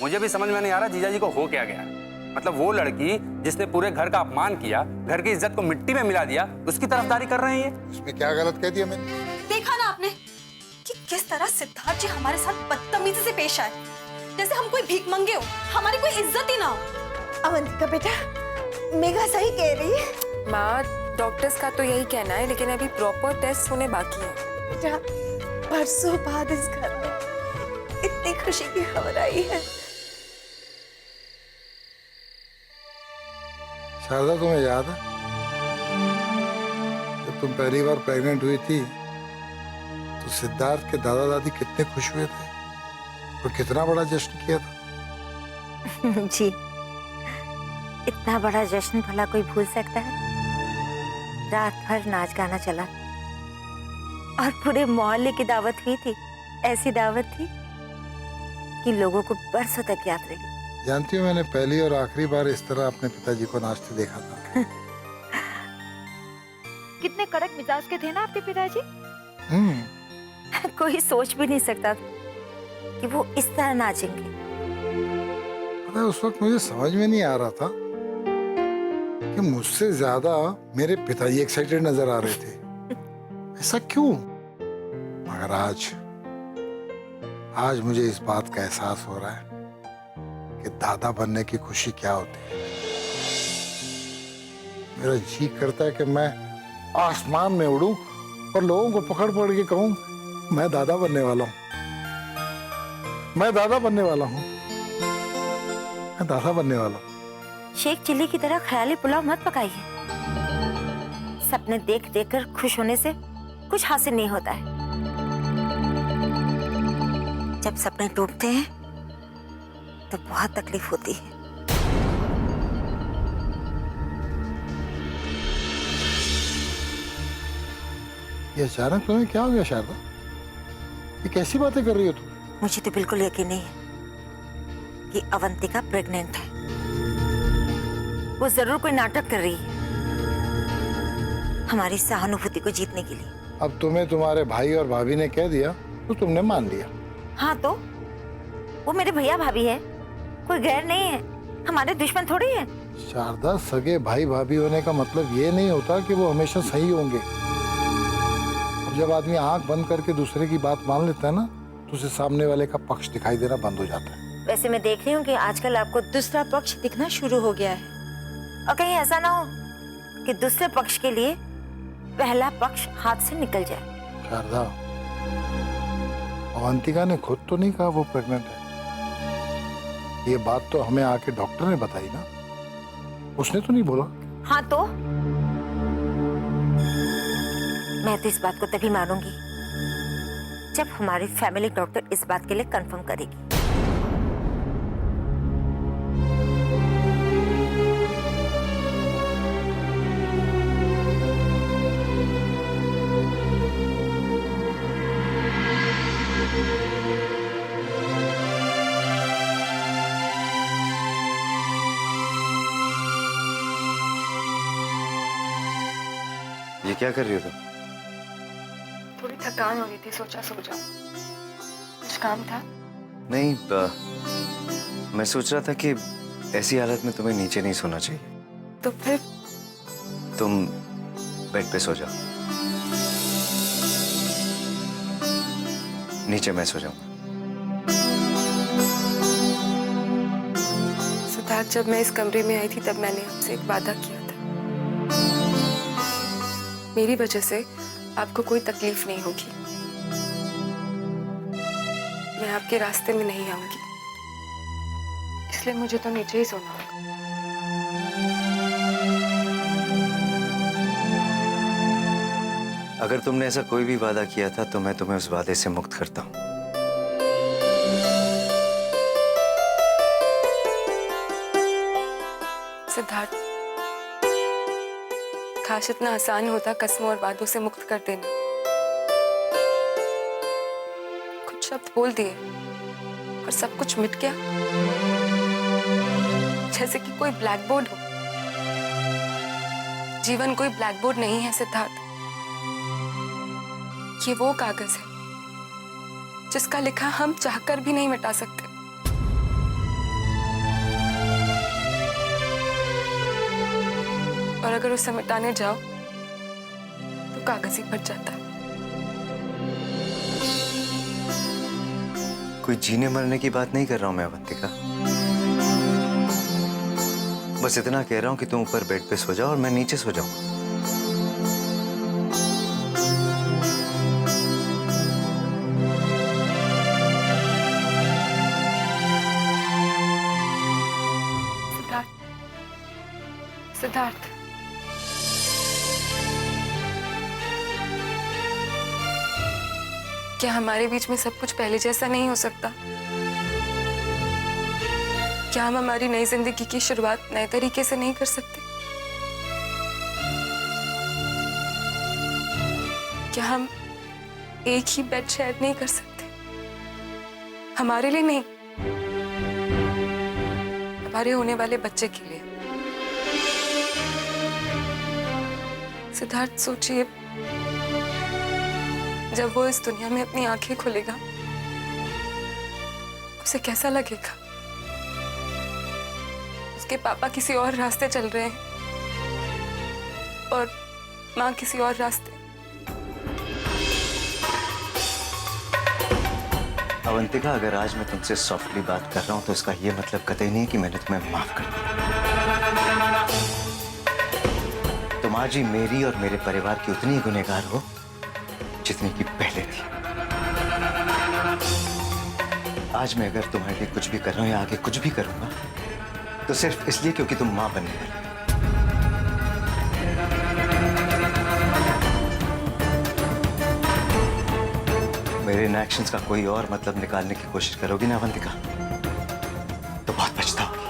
मुझे भी समझ में नहीं आ रहा जीजाजी को हो क्या गया। मतलब वो लड़की जिसने पूरे घर का अपमान किया, घर की इज्जत को मिट्टी में मिला दिया, उसकी तरफदारी कर रहे हैं ये। इसमें क्या गलत कह दिया मैंने? देखा ना आपने कि किस तरह सिद्धार्थ जी हमारे साथ बदतमीजी से पेश आए, जैसे हम कोई भीख मंगे हो, हमारी कोई इज्जत ही ना हो। अवंतिका बेटा, मेघा सही कह रही है। माँ, डॉक्टर्स का तो यही कहना है, लेकिन अभी प्रॉपर टेस्ट होने बाकी है। बेटा, बरसों बाद इस घर में इतनी खुशी की खबर आई है। शारदा, तुम्हें याद है जब तुम पहली बार प्रेग्नेंट हुई थी तो सिद्धार्थ के दादा दादी कितने खुश हुए थे और कितना बड़ा जश्न किया था? जी, इतना बड़ा जश्न भला कोई भूल सकता है? रात भर नाच गाना चला और पूरे मोहल्ले की दावत हुई थी। ऐसी दावत थी कि लोगों को बरसों तक याद रही। जानती हो, मैंने पहली और आखिरी बार इस तरह अपने पिताजी को नाचते देखा था। कितने कड़क मिजाज के थे ना आपके पिताजी। हम्म। कोई सोच भी नहीं सकता कि वो इस तरह नाचेंगे। पता है, उस वक्त मुझे समझ में नहीं आ रहा था कि मुझसे ज्यादा मेरे पिताजी एक्साइटेड नजर आ रहे थे। ऐसा क्यों? मगर आज मुझे इस बात का एहसास हो रहा है कि दादा बनने की खुशी क्या होती है। मेरा जी करता है कि मैं आसमान में उड़ूं और लोगों को पकड़ पकड़ के कहूं, मैं दादा बनने वाला हूं, मैं दादा बनने वाला हूं, मैं दादा बनने वाला हूं। शेख चिल्ली की तरह ख्याली पुलाव मत पकाइए। सपने देख देख कर खुश होने से कुछ हासिल नहीं होता है। जब सपने टूटते हैं तो बहुत तकलीफ होती है। ये अचानक तुम्हें क्या हो गया शारदा? ये कैसी बातें कर रही हो तुम? मुझे तो बिल्कुल यकीन नहीं है कि अवंतिका प्रेग्नेंट है। वो जरूर कोई नाटक कर रही है हमारी सहानुभूति को जीतने के लिए। अब तुम्हें तुम्हारे भाई और भाभी ने कह दिया तो तुमने मान लिया। हाँ तो वो मेरे भैया भाभी है, कोई गैर नहीं है, हमारे दुश्मन थोड़ी है। शारदा, सगे भाई भाभी होने का मतलब ये नहीं होता कि वो हमेशा सही होंगे। अब जब आदमी आंख बंद करके दूसरे की बात मान लेता है ना, तो उसे सामने वाले का पक्ष दिखाई देना बंद हो जाता है। वैसे मैं देख रही हूँ कि आजकल आपको दूसरा पक्ष दिखना शुरू हो गया है, और कहीं ऐसा ना हो कि दूसरे पक्ष के लिए पहला पक्ष हाथ से निकल जाए। शारदा, अवंतिका ने खुद तो नहीं कहा वो प्रेग्नेंट है। ये बात तो हमें आके डॉक्टर ने बताई ना, उसने तो नहीं बोला। हाँ तो मैं तो इस बात को तभी मानूंगी जब हमारी फैमिली डॉक्टर इस बात के लिए कंफर्म करेगी। ये क्या कर रही हो तुम? थोड़ी थकान हो रही थी, सोचा सो जाऊं। कुछ काम था? नहीं, मैं सोच रहा था कि ऐसी हालत में तुम्हें नीचे नहीं सोना चाहिए। तो फिर? तुम बेड पे सो जाओ, नीचे मैं सो जाऊंगा। सिद्धार्थ, जब मैं इस कमरे में आई थी तब मैंने आपसे एक वादा किया था। मेरी वजह से आपको कोई तकलीफ नहीं होगी। मैं आपके रास्ते में नहीं आऊंगी, इसलिए मुझे तो नीचे ही सोना होगा। अगर तुमने ऐसा कोई भी वादा किया था तो मैं तुम्हें उस वादे से मुक्त करता हूं। सिद्धार्थ, काश इतना आसान होता कसमों और वादों से मुक्त कर देना। कुछ शब्द बोल दिए और सब कुछ मिट गया, जैसे कि कोई ब्लैक बोर्ड हो। जीवन कोई ब्लैक बोर्ड नहीं है सिद्धार्थ, ये वो कागज है जिसका लिखा हम चाहकर भी नहीं मिटा सकते। और अगर उसे मिटाने जाओ तो कागज ही फट जाता है। कोई जीने मरने की बात नहीं कर रहा हूं मैं अवंतिका। बस इतना कह रहा हूं कि तुम ऊपर बेड पे सो जाओ और मैं नीचे सो जाऊंगा। सिद्धार्थ, सिद्धार्थ, क्या हमारे बीच में सब कुछ पहले जैसा नहीं हो सकता? क्या हम हमारी नई जिंदगी की शुरुआत नए तरीके से नहीं कर सकते? क्या हम एक ही बेड शेयर नहीं कर सकते? हमारे लिए नहीं, हमारे होने वाले बच्चे के लिए। सिद्धार्थ, सोचिए, जब वो इस दुनिया में अपनी आंखें खोलेगा उसे कैसा लगेगा? उसके पापा किसी और रास्ते चल रहे हैं और माँ किसी और रास्ते। अवंतिका, अगर आज मैं तुमसे सॉफ्टली बात कर रहा हूं तो इसका यह मतलब कतई नहीं कि मैंने तुम्हें माफ कर दिया। तुम आज ही मेरी और मेरे परिवार की उतनी ही गुनहगार हो जितनी की पहले थी। आज मैं अगर तुम्हारे लिए कुछ भी कर रहा हूं या आगे कुछ भी करूंगा तो सिर्फ इसलिए क्योंकि तुम मां बनने वाली हो। मेरे इन एक्शंस का कोई और मतलब निकालने की कोशिश करोगी ना अवंतिका, तो बहुत पछताओगी।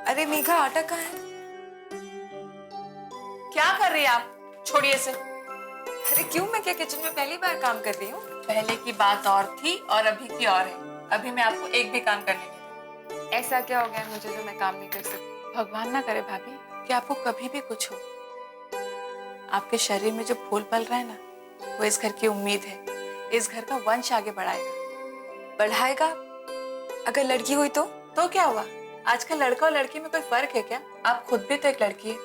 अरे मेघा, आटा कहाँ है? क्या कर रही हैं आप? छोड़िए इसे। अरे क्यों, मैं क्या किचन में पहली बार काम कर रही हूँ? पहले की बात और थी और अभी की और है। अभी मैं आपको एक भी काम करने नहीं दूंगी। ऐसा क्या हो गया मुझे जो मैं काम नहीं कर सकती? भगवान ना करे भाभी कि आपको कभी भी कुछ हो। आपके शरीर में जो फूल पल रहा है ना, वो इस घर की उम्मीद है। इस घर का वंश आगे बढ़ाएगा। बढ़ाएगा? अगर लड़की हुई तो क्या हुआ? आजकल लड़का और लड़की में कोई फर्क है क्या? आप खुद भी तो एक लड़की है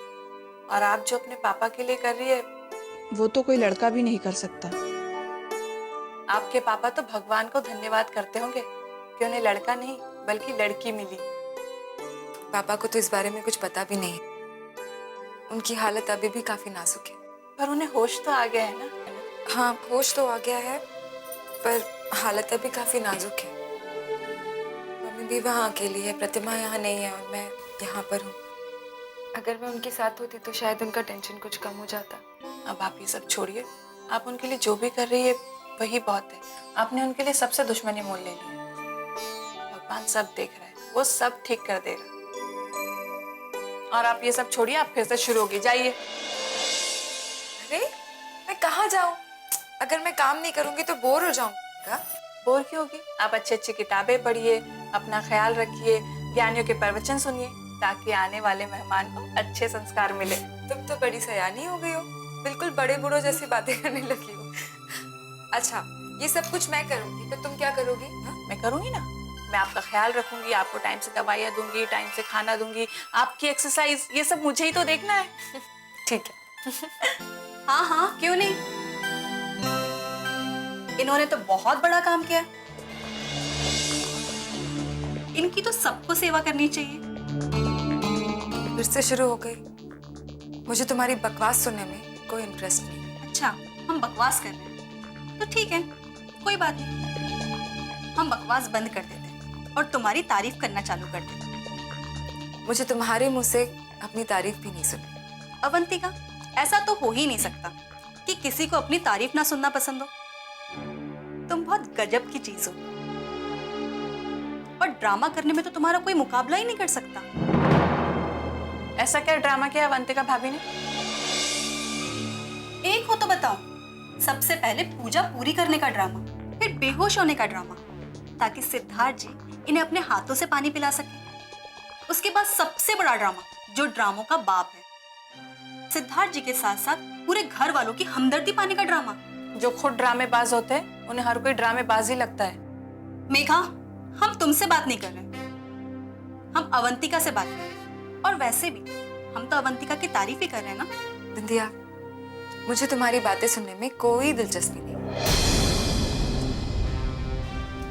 और आप जो अपने पापा के लिए कर रही है वो तो कोई लड़का भी नहीं कर सकता। आपके पापा तो भगवान को धन्यवाद करते होंगे कि उन्हें लड़का नहीं बल्कि लड़की मिली। पापा को तो इस बारे में कुछ पता भी नहीं। उनकी हालत अभी भी काफी नाजुक है। पर उन्हें होश तो आ गया है ना? हाँ, होश तो आ गया है, पर हालत अभी काफी नाजुक है। मम्मी भी वहाँ अकेली है, प्रतिमा यहाँ नहीं है और मैं यहाँ पर हूँ। अगर मैं उनके साथ होती तो शायद उनका टेंशन कुछ कम हो जाता। अब आप ये सब छोड़िए। आप उनके लिए जो भी कर रही है वही बहुत है। आपने उनके लिए सबसे दुश्मनी मोल ले ली है। भगवान सब देख रहा है, वो सब ठीक कर देगा। और आप ये सब छोड़िए, आप फिर से शुरू होगी। जाइए। अरे मैं कहाँ जाऊँ? अगर मैं काम नहीं करूँगी तो बोर हो जाऊँगा। बोर क्यों होगी? आप अच्छी अच्छी किताबें पढ़िए, अपना ख्याल रखिए, ज्ञानियों के प्रवचन सुनिए ताकि आने वाले मेहमान को अच्छे संस्कार मिले। तुम तो बड़ी सयानी हो गई हो, बिल्कुल बड़े बूढ़ों जैसी बातें करने लगी हो। अच्छा, ये सब कुछ मैं करूँगी तो तुम क्या करोगी? हाँ, मैं करूँगी ना। मैं आपका ख्याल रखूंगी, आपको टाइम से दवाइयाँ दूंगी, टाइम से खाना दूंगी, आपकी एक्सरसाइज, ये सब मुझे ही तो देखना है। ठीक है। हाँ हाँ, क्यों नहीं। इन्होंने तो बहुत बड़ा काम किया। इनकी तो सबको सेवा करनी चाहिए। फिर से शुरू हो गई। मुझे तुम्हारी बकवास सुनने में कोई इंटरेस्ट नहीं। अच्छा, हम बकवास कर रहे हैं तो ठीक है, कोई बात नहीं। हम बकवास बंद कर देते हैं और तुम्हारी तारीफ करना चालू कर देते हैं। मुझे तुम्हारे मुंह से अपनी तारीफ भी नहीं सुनी। अवंतिका, ऐसा तो हो ही नहीं सकता कि किसी को अपनी तारीफ ना सुनना पसंद हो। तुम बहुत गजब की चीज हो। और ड्रामा करने में तो तुम्हारा कोई मुकाबला ही नहीं कर सकता। ऐसा क्या ड्रामा किया अवंतिका भाभी ने? एक हो तो बताओ। सबसे पहले पूजा पूरी करने का ड्रामा, फिर बेहोश होने का ड्रामा, ताकि सिद्धार्थ जी इन्हें अपने हाथों से पानी पिला सके। उसके बाद सबसे बड़ा ड्रामा, जो ड्रामों का बाप है, सिद्धार्थ जी के साथ साथ पूरे घर वालों की हमदर्दी पाने का ड्रामा। जो खुद ड्रामेबाज होते हैं उन्हें हर कोई ड्रामेबाज ही लगता है। मेघा, हम तुमसे बात नहीं कर रहे, हम अवंतिका से बात कर रहे हैं। और वैसे भी हम तो अवंतिका की तारीफ ही कर रहे हैं ना। बिंदिया, मुझे तुम्हारी बातें सुनने में कोई दिलचस्पी नहीं।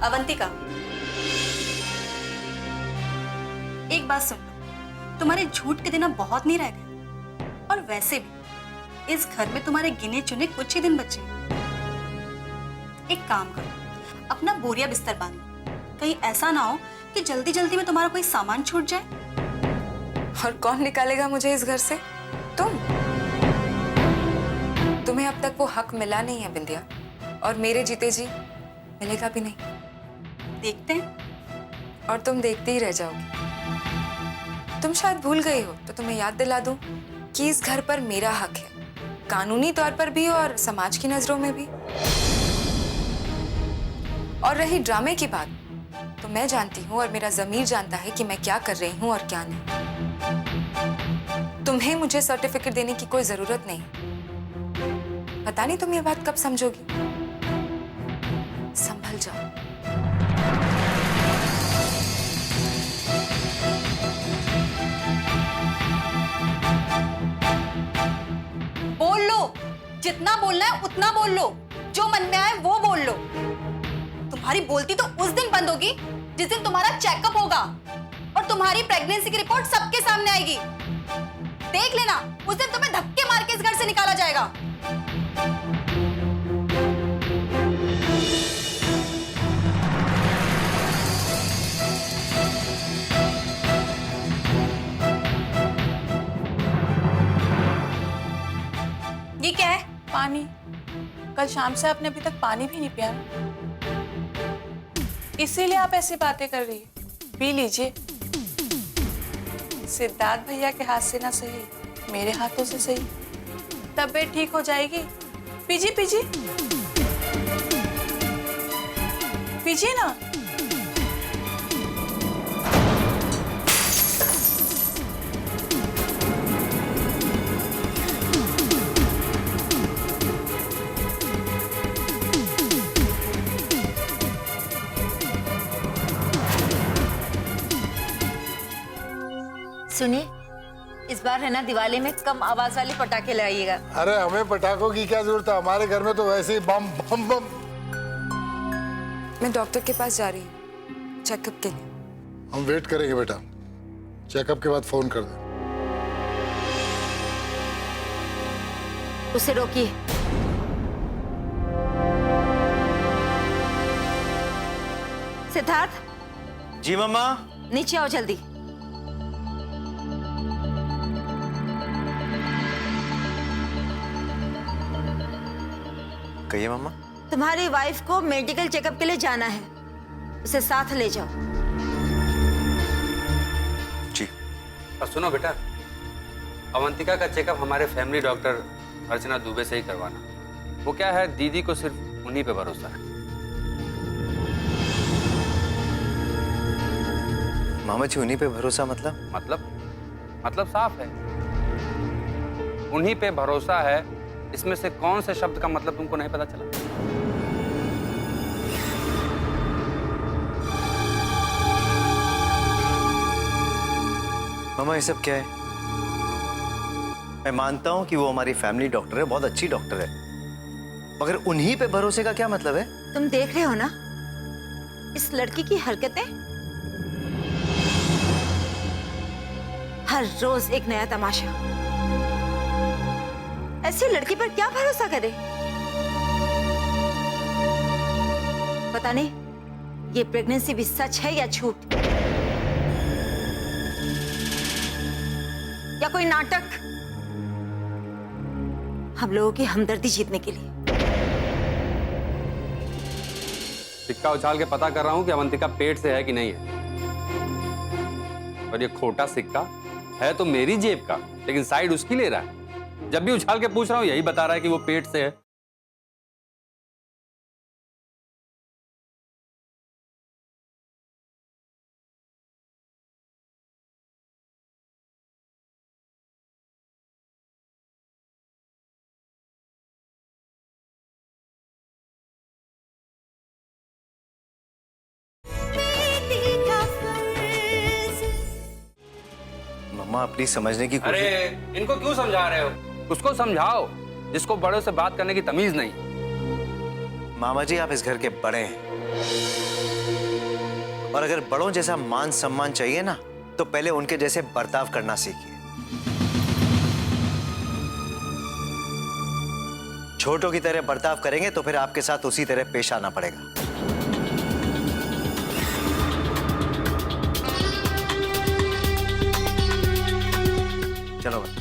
अवंतिका, एक बात सुन लो, तुम्हारे झूठ के दिन अब बहुत नहीं रह गए। और वैसे भी इस घर में तुम्हारे गिने चुने कुछ ही दिन बचे। एक काम करो, अपना बोरिया बिस्तर बांध लो। कहीं ऐसा ना हो कि जल्दी जल्दी में तुम्हारा कोई सामान छूट जाए। और कौन निकालेगा मुझे इस घर से? तुम। तुम्हें अब तक वो हक मिला नहीं है बिंदिया, और मेरे जीते जी मिलेगा भी नहीं। देखते हैं। और तुम देखते ही रह जाओगी। तुम शायद भूल गई हो, तो तुम्हें याद दिला दूं कि इस घर पर मेरा हक है, कानूनी तौर पर भी और समाज की नजरों में भी। और रही ड्रामे की बात, तो मैं जानती हूँ और मेरा ज़मीर जानता है कि मैं क्या कर रही हूँ और क्या नहीं। तुम्हें मुझे सर्टिफिकेट देने की कोई जरूरत नहीं। पता नहीं तुम ये बात कब समझोगी। संभल जाओ। बोल लो, जितना बोलना है उतना बोल लो, जो मन में आए वो बोल लो। तुम्हारी बोलती तो उस दिन बंद होगी जिस दिन तुम्हारा चेकअप होगा और तुम्हारी प्रेगनेंसी की रिपोर्ट सबके सामने आएगी। देख लेना, उस दिन तुम्हें धक्के मार के इस घर से निकाला जाएगा। ये क्या है? पानी। कल शाम से आपने अभी तक पानी भी नहीं पिया ना, इसीलिए आप ऐसी बातें कर रही है। पी लीजिए। सिद्धार्थ भैया के हाथ से ना सही, मेरे हाथों से सही, तबीयत ठीक हो जाएगी। पीजिए पीजिए पीजिए ना। सुनिए, इस बार है ना दिवाली में कम आवाज वाले पटाखे लगाइएगा। अरे हमें पटाखों की क्या जरूरत है, हमारे घर में तो वैसे ही बम बम बम। मैं डॉक्टर के पास जा रही हूँ चेकअप के लिए। हम वेट करेंगे बेटा, चेकअप के बाद फोन कर दे। उसे रोकिए। सिद्धार्थ, जी मम्मा। नीचे आओ जल्दी। कहिए मम्मा। तुम्हारी वाइफ को मेडिकल चेकअप के लिए जाना है, उसे साथ ले जाओ। जी। और सुनो बेटा, अवंतिका का चेकअप हमारे फैमिली डॉक्टर अर्चना दुबे से ही करवाना। वो क्या है, दीदी को सिर्फ उन्हीं पे भरोसा है। मामा जी उन्हीं पे भरोसा मतलब साफ है, उन्हीं पे भरोसा है। इसमें से कौन से शब्द का मतलब तुमको नहीं पता चला? मामा ये सब क्या है? मैं मानता हूं कि वो हमारी फैमिली डॉक्टर है, बहुत अच्छी डॉक्टर है, मगर उन्हीं पे भरोसे का क्या मतलब है? तुम देख रहे हो ना इस लड़की की हरकतें, हर रोज एक नया तमाशा। ऐसी लड़की पर क्या भरोसा करे? पता नहीं ये प्रेगनेंसी भी सच है या झूठ, या कोई नाटक हम लोगों की हमदर्दी जीतने के लिए। सिक्का उछाल के पता कर रहा हूं कि अवंतिका पेट से है कि नहीं है। और ये खोटा सिक्का है तो मेरी जेब का, लेकिन साइड उसकी ले रहा है। जब भी उछाल के पूछ रहा हूँ यही बता रहा है कि वो पेट से है। मम्मा प्लीज समझने की अरे कोशिश। इनको क्यों समझा रहे हो? उसको समझाओ जिसको बड़ों से बात करने की तमीज नहीं। मामा जी आप इस घर के बड़े हैं, और अगर बड़ों जैसा मान सम्मान चाहिए ना तो पहले उनके जैसे बर्ताव करना सीखिए। छोटों की तरह बर्ताव करेंगे तो फिर आपके साथ उसी तरह पेश आना पड़ेगा। चलो भाई।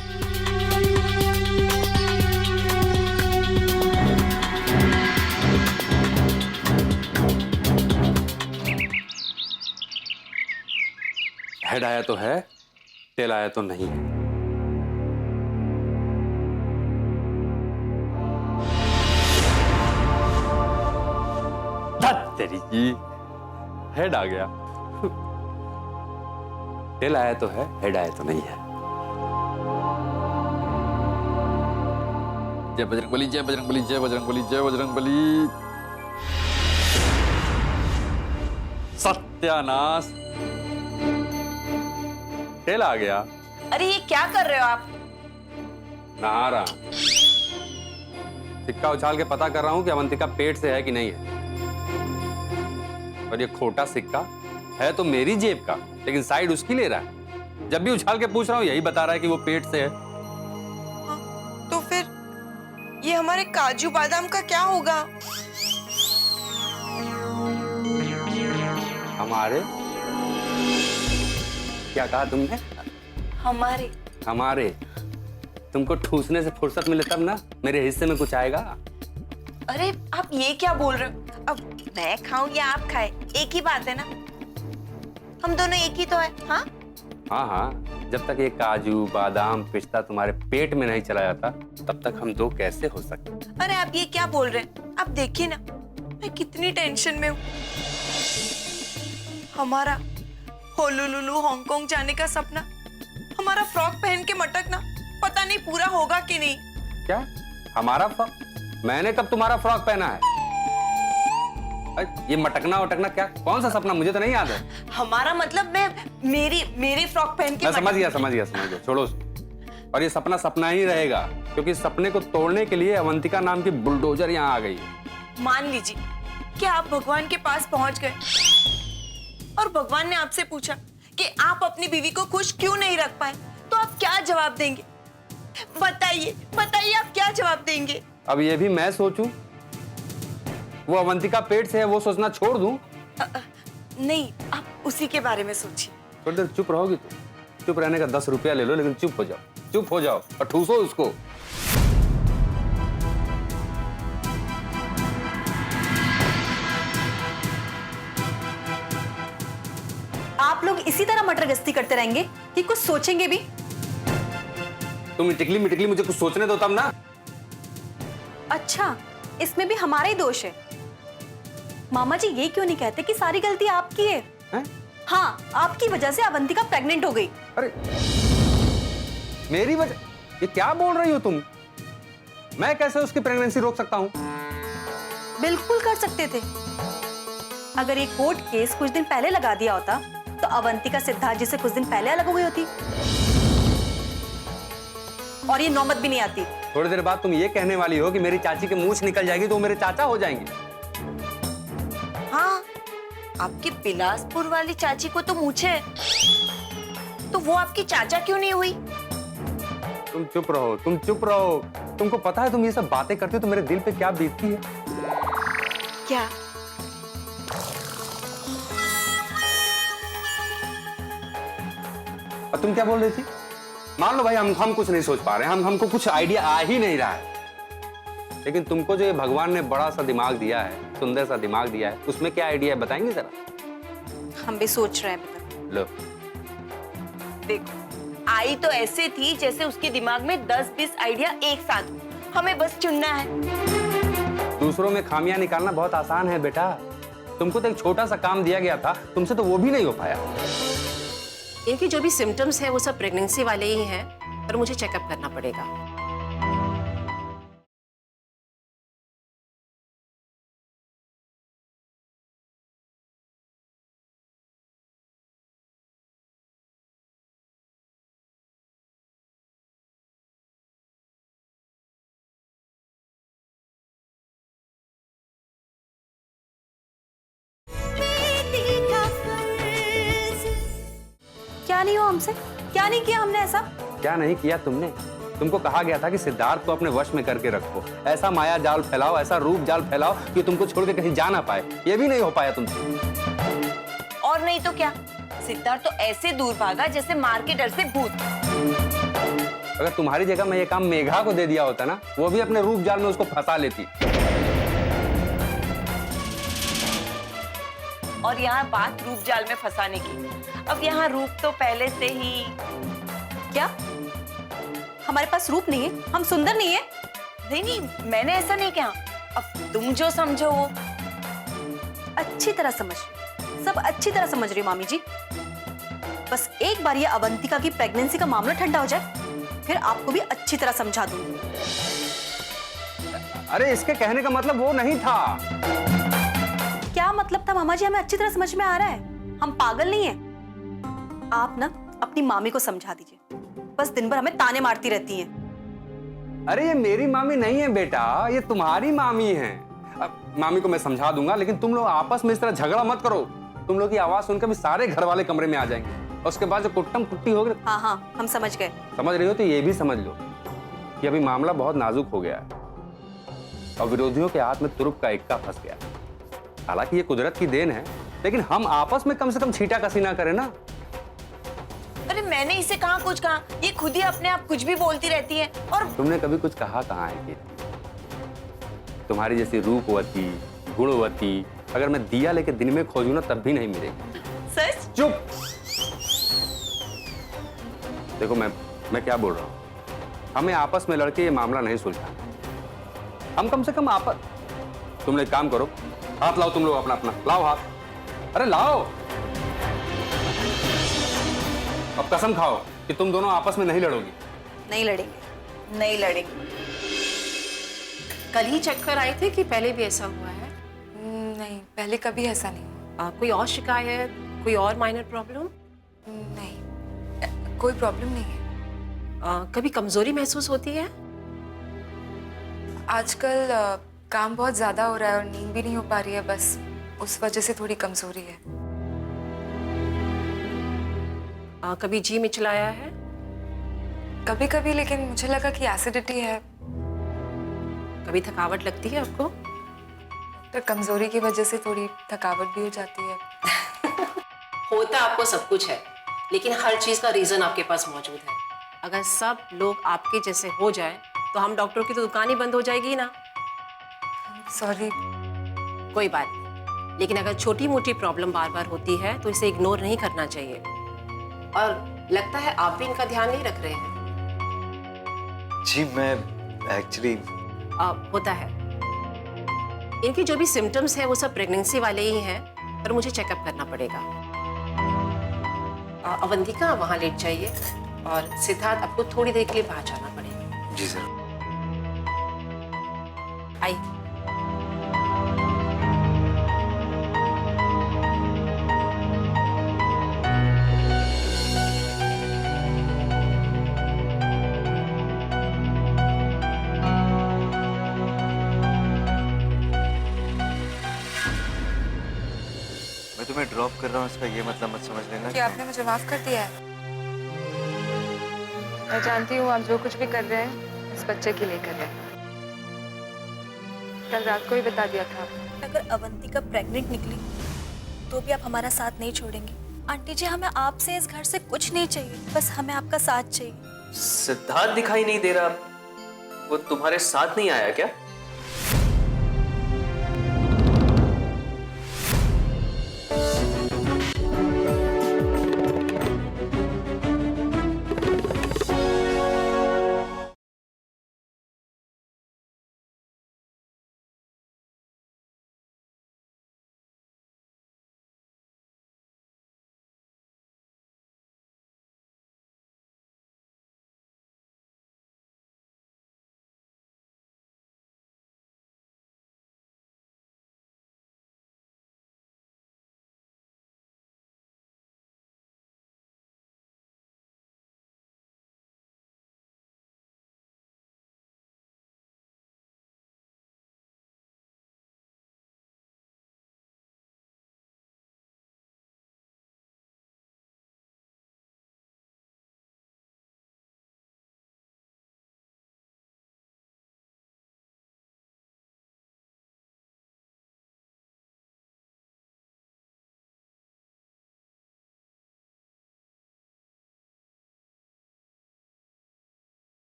हेड आया तो है, टेल आया तो नहीं है। धत तेरी की, हेड आ गया। टेल आया तो है, हेड आया तो नहीं है। जय बजरंगबली, जय बजरंगबली, जय बजरंगबली, जय बजरंगबली। सत्यानाश, टेल आ गया। अरे ये क्या कर रहे हो आप? नहा रहा, सिक्का उछाल के पता कर रहा हूं कि अवंतिका पेट से है कि नहीं है। और ये खोटा सिक्का है तो मेरी जेब का, लेकिन साइड उसकी ले रहा है। जब भी उछाल के पूछ रहा हूं यही बता रहा है कि वो पेट से है। तो फिर ये हमारे काजू बादाम का क्या होगा? हमारे? क्या कहा तुमने? हमारे। हमारे? तुमको ठूसने से फुर्सत मिले तब ना मेरे हिस्से में कुछ आएगा। अरे आप ये क्या बोल रहे हो? अब मैं खाऊं या आप खाए, एक ही बात है ना। हम दोनों एक ही तो है। हाँ हाँ हाँ, जब तक ये काजू बादाम पिस्ता तुम्हारे पेट में नहीं चला जाता तब तक हम दो कैसे हो सकते। अरे आप ये क्या बोल रहे हैं? आप देखिए ना मैं कितनी टेंशन में हूँ। हमारा होलुलुलु हांगकांग जाने का सपना, हमारा फ्रॉक पहन के मटकना पता नहीं पूरा होगा कि नहीं। क्या हमारा फ्रॉक? मैंने कब तुम्हारा फ्रॉक पहना है? ये मटकना वटकना क्या, कौन सा सपना? मुझे तो नहीं याद है। हमारा मतलब मैं मेरी फ्रॉक पहन के मैं समझ गया, छोड़ो। और ये सपना सपना ही रहेगा, क्योंकि सपने को तोड़ने के लिए अवंतिका नाम की बुलडोजर यहाँ आ गई है। मान लीजिए कि आप भगवान के पास पहुंच गए और भगवान ने आपसे पूछा कि आप अपनी बीवी को खुश क्यों नहीं रख पाए, तो आप क्या जवाब देंगे? बताइए आप क्या जवाब देंगे? अब ये भी मैं सोचूं? वो अवंतिका पेट से है वो सोचना छोड़ दूं? नहीं, आप उसी के बारे में सोचिए। थोड़ी देर चुप रहोगी तो? चुप रहने का 10 रुपया ले लो, लेकिन चुप हो जाओ और ठूसो उसको। आप लोग इसी तरह मटर गश्ती करते रहेंगे कि कुछ सोचेंगे भी? तुम मिटिकली मुझे कुछ सोचने दो तब ना। अच्छा, इसमें भी हमारा ही दोष है। मामा जी ये क्यों नहीं कहते कि सारी गलती आपकी है? हाँ, आपकी वजह से अवंतिका प्रेग्नेंट हो गई। अरे मेरी वजह? ये क्या बोल रही हो तुम? मैं कैसे उसकी प्रेगनेंसी रोक सकता हूँ? बिल्कुल कर सकते थे। अगर ये कोर्ट केस कुछ दिन पहले लगा दिया होता तो अवंतिका सिद्धार्थ जी से कुछ दिन पहले अलग हो गई होती और ये नौबत भी नहीं आती। थोड़ी देर बाद तुम ये कहने वाली हो कि मेरी चाची के मूंछ निकल जाएगी तो वो मेरे चाचा हो जाएंगे। हाँ, आपकी बिलासपुर वाली चाची को तो मूछे है, तो वो आपकी चाचा क्यों नहीं हुई? तुम चुप रहो। तुमको पता है तुम ये सब बातें करती हो तो मेरे दिल पे क्या बीतती है? क्या? और तुम क्या बोल रही थी? मान लो भाई हम कुछ नहीं सोच पा रहे हैं, हमको कुछ आइडिया आ ही नहीं रहा है, लेकिन तुमको जो ये भगवान ने बड़ा सा दिमाग दिया है, सुंदर सा दिमाग दिया है, उसमें क्या आइडिया है बताएंगे जरा? हम भी सोच रहे हैं। लो, देखो, आई तो ऐसे थी जैसे उसके दिमाग में 10-20 आइडिया एक साथ हो। हमें बस चुनना है। दूसरों में खामियां निकालना बहुत आसान है बेटा। तुमको तो एक छोटा सा काम दिया गया था, तुमसे तो वो भी नहीं हो पाया। इनके जो भी सिम्टम्स हैं वो सब प्रेगनेंसी वाले ही हैं, पर मुझे चेकअप करना पड़ेगा। क्या नहीं हो हमसे? क्या नहीं किया हमने ऐसा? क्या नहीं किया तुमने? तुमको कहा गया था कि सिद्धार्थ को अपने वश में करके रखो, ऐसा माया जाल फैलाओ, ऐसा रूप जाल फैलाओ कि तुमको छोड़ के कहीं जा ना पाए। ये भी नहीं हो पाया तुमसे। और नहीं तो क्या, सिद्धार्थ तो ऐसे दूर भागा जैसे मार के डर से भूत। अगर तुम्हारी जगह मैं ये काम मेघा को दे दिया होता ना, वो भी अपने रूप जाल में उसको फंसा लेती। और यहाँ बात रूप जाल में फंसाने की। अब यहाँ रूप तो पहले से ही। क्या हमारे पास रूप नहीं है? हम सुंदर नहीं है? नहीं नहीं, मैंने ऐसा नहीं कहा। अब तुम जो समझो वो। अच्छी तरह समझ, सब अच्छी तरह समझ रही हो मामी जी। बस एक बार ये अवंतिका की प्रेगनेंसी का मामला ठंडा हो जाए, फिर आपको भी अच्छी तरह समझा दूंगी। अरे इसके कहने का मतलब वो नहीं था। क्या मतलब था मामा जी? हमें अच्छी तरह समझ में आ रहा है, हम पागल नहीं हैं। आप ना अपनी मामी को समझा दीजिए, बस दिन भर हमें ताने मारती रहती हैं। अरे ये मेरी मामी नहीं है बेटा, ये तुम्हारी मामी है। अब मामी को मैं समझा दूंगा, लेकिन तुम लोग आपस में इस तरह झगड़ा मत करो। तुम लोग की आवाज सुनकर भी सारे घर वाले कमरे में आ जाएंगे, और उसके बाद जो कुट्टम कुट्टी होगी। हाँ हाँ, हम समझ गए। समझ रही हो तो ये भी समझ लो कि अभी मामला बहुत नाजुक हो गया है और विरोधियों के हाथ में तुरुप का इक्का फंस गया है। हालांकि ये कुदरत की देन है, लेकिन हम आपस में कम से कम छीटा कसी ना करें ना। अरे मैंने इसे कहाँ कुछ कहा, ये खुद ही अपने आप कुछ भी बोलती रहती है। और तुमने कभी कुछ कहा कहाँ है कि तुम्हारी जैसी रूपवती गुणवती अगर मैं दिया लेके दिन में खोजूं ना तब भी नहीं मिलेगी। सच? चुप। देखो मैं क्या बोल रहा हूं, हमें आपस में लड़के ये मामला नहीं सुलझा। हम कम से कम तुम लोग एक काम करो, हाथ लाओ तुम लोग अपना अपना, लाओ हाथ। अरे लाओ। अब कसम खाओ कि तुम दोनों आपस में नहीं लड़ोगी। नहीं लड़ेंगे। नहीं लड़ेंगे। कल ही चेक कर आए थे कि पहले भी ऐसा हुआ है? नहीं, पहले कभी ऐसा नहीं हुआ। कोई और शिकायत, कोई और माइनर प्रॉब्लम? नहीं, कोई प्रॉब्लम नहीं है। कभी कमजोरी महसूस होती है? आजकल काम बहुत ज्यादा हो रहा है और नींद भी नहीं हो पा रही है, बस उस वजह से थोड़ी कमजोरी है। कभी जी मिचलाया है? कभी कभी, लेकिन मुझे लगा कि एसिडिटी है। कभी थकावट लगती है आपको? तो कमजोरी की वजह से थोड़ी थकावट भी हो जाती है। होता आपको सब कुछ है, लेकिन हर चीज का रीजन आपके पास मौजूद है। अगर सब लोग आपके जैसे हो जाए तो हम डॉक्टरों की तो दुकान ही बंद हो जाएगी ना। सॉरी। कोई बात नहीं, लेकिन अगर छोटी मोटी प्रॉब्लम बार बार होती है तो इसे इग्नोर नहीं करना चाहिए। और लगता है आप भी इनका ध्यान नहीं रख रहे हैं। जी मैं एक्चुअली होता है, इनके जो भी सिम्टम्स हैं वो सब प्रेगनेंसी वाले ही हैं, पर मुझे चेकअप करना पड़ेगा। अवंतिका वहां लेट जाइए, और सिद्धार्थ आपको थोड़ी देर के लिए बाहर जाना पड़ेगा। जी सर। आइए। मैं तुम्हें ड्रॉप कर रहा हूँ, इसका ये मतलब मत समझ लेना कि आपने मुझे माफ कर दिया है। मैं जानती हूँ आप जो कुछ भी कर रहे हैं इस बच्चे के लिए कर रहे हैं। कल रात को ही बता दिया था। अगर अवंतिका प्रेग्नेंट निकली तो भी आप हमारा साथ नहीं छोड़ेंगे? आंटी जी, हमें आपसे इस घर से कुछ नहीं चाहिए, बस हमें आपका साथ चाहिए। सिद्धार्थ दिखाई नहीं दे रहा, वो तुम्हारे साथ नहीं आया क्या?